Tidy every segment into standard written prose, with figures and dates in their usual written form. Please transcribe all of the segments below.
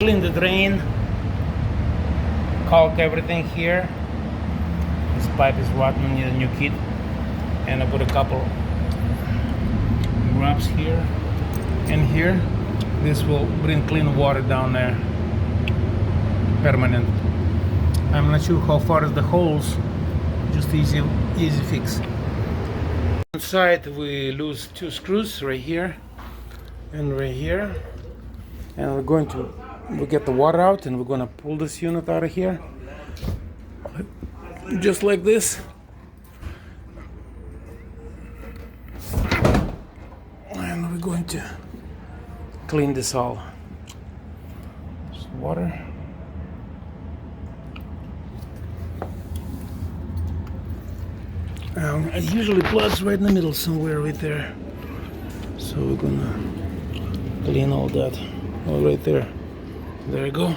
Clean the drain, caulk everything here. This pipe is rotten, need a new kit. And I put a couple grabs here and here. This will bring clean water down there, permanent. I'm not sure how far is the holes, just easy fix. Inside we lose 2 screws right here and right here, and we'll get the water out and we're gonna pull this unit out of here just like this. And we're going to clean this all. Just water. It usually plugs right in the middle somewhere right there. So we're gonna clean all that. Oh, right there. There you go.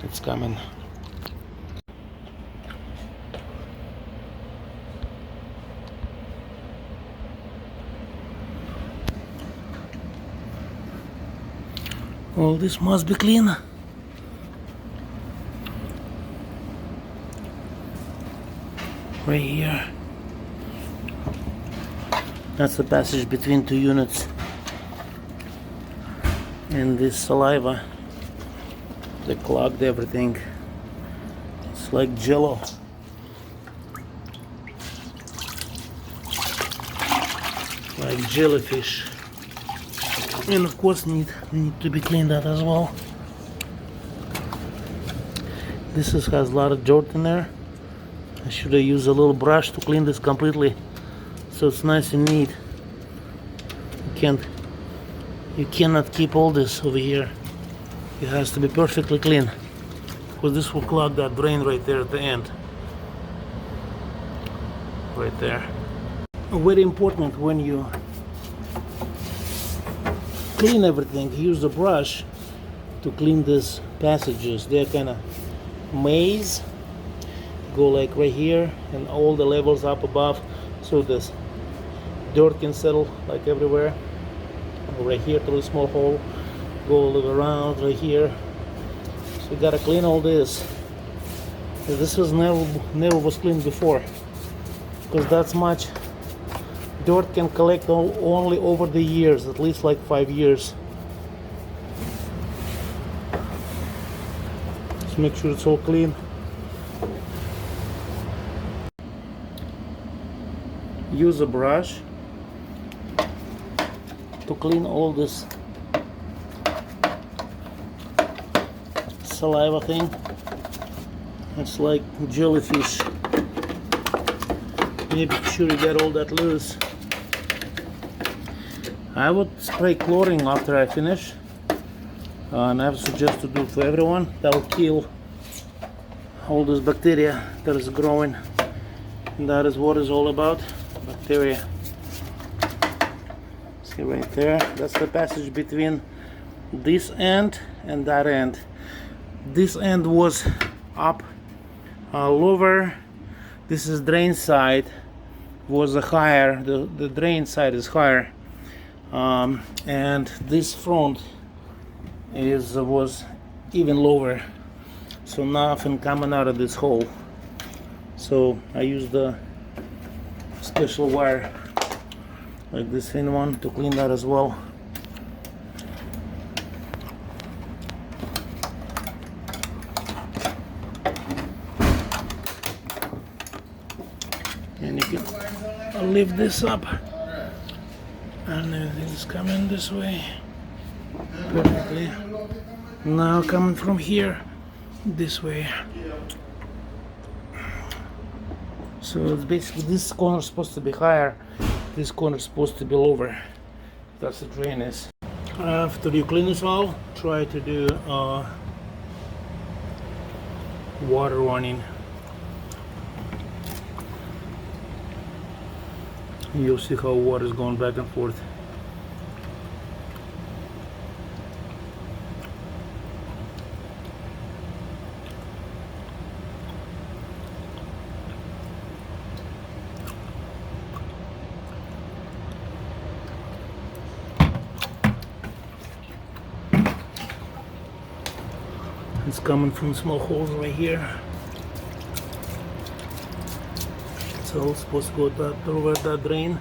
It's coming. All this must be clean. Right here. That's the passage between 2 units. And this saliva, they clogged everything. It's like jello. Like jellyfish. And of course need to be cleaned out as well. This has a lot of dirt in there. I should have used a little brush to clean this completely, so it's nice and neat. You cannot keep all this over here. It has to be perfectly clean, because this will clog that drain right there at the end. Right there. Very important when you clean everything, use the brush to clean these passages. They're kind of maze. Go like right here and all the levels up above, so this dirt can settle like everywhere. Right here through a small hole, go all the way around right here. So you gotta clean all this. This was never was cleaned before, because that's much dirt can collect only over the years, at least like 5 years. Just make sure it's all clean. Use a brush to clean all this saliva thing. It's like jellyfish. Make sure you get all that loose. I would spray chlorine after I finish, and I would suggest to do for everyone. That will kill all this bacteria that is growing, and that is what it's all about. Bacteria. See right there, that's the passage between this end and that end. This end was up, lower. This is drain side, was higher. The drain side is higher, and this front was even lower. So nothing coming out of this hole. So I used the special wire like this thin one to clean that as well. And you can lift this up, and everything's coming this way perfectly. Now coming from here this way. So it's basically, this corner is supposed to be higher, this corner is supposed to be lower. That's the drain is. After you clean this all, try to do water running. You'll see how water is going back and forth. It's coming from small holes right here. It's all supposed to go over that drain.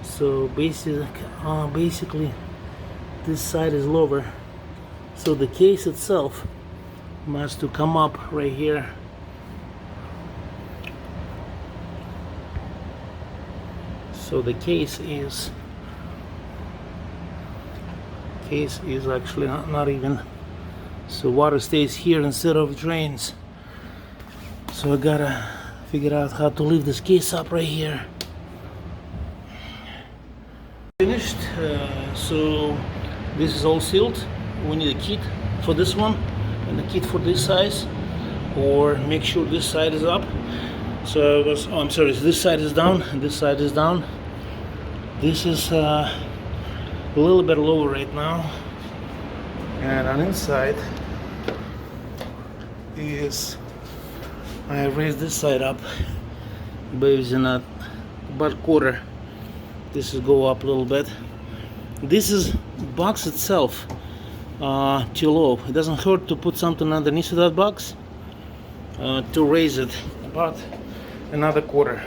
So basically this side is lower, so the case itself must to come up right here. So the case is actually not even, so water stays here instead of drains. So I gotta figure out how to lift this case up right here. Finished. So this is all sealed. We need a kit for this one and a kit for this size, or make sure this side is up. So I'm sorry, so this side is down and this side is down. This is a little bit lower right now, and on inside is, I raised this side up, but it's not about quarter. This is go up a little bit. This is box itself too low. It doesn't hurt to put something underneath of that box to raise it about another quarter.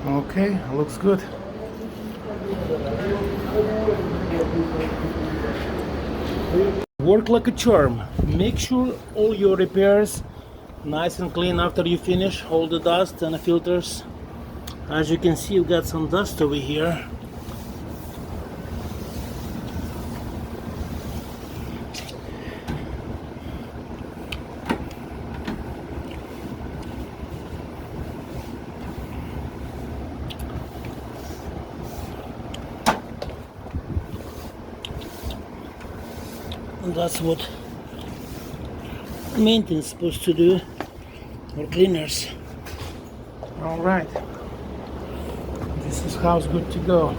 Okay, looks good. Work like a charm. Make sure all your repairs nice and clean after you finish all the dust and the filters. As you can see, you've got some dust over here. And that's what maintenance is supposed to do, or cleaners. All right, this is how it's good to go.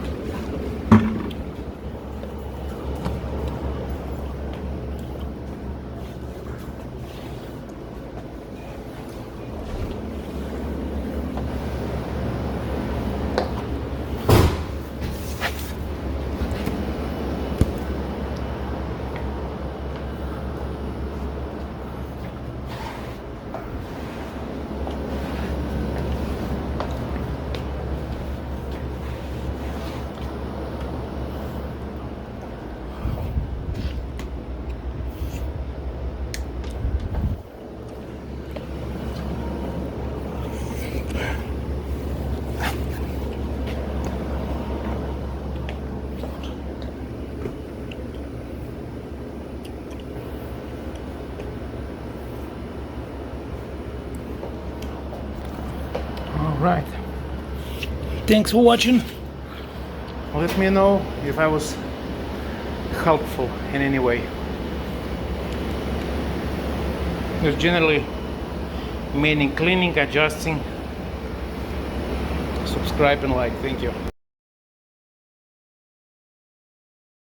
Right, thanks for watching. Let me know if I was helpful in any way. It's generally meaning cleaning, adjusting. Subscribe and like. Thank you.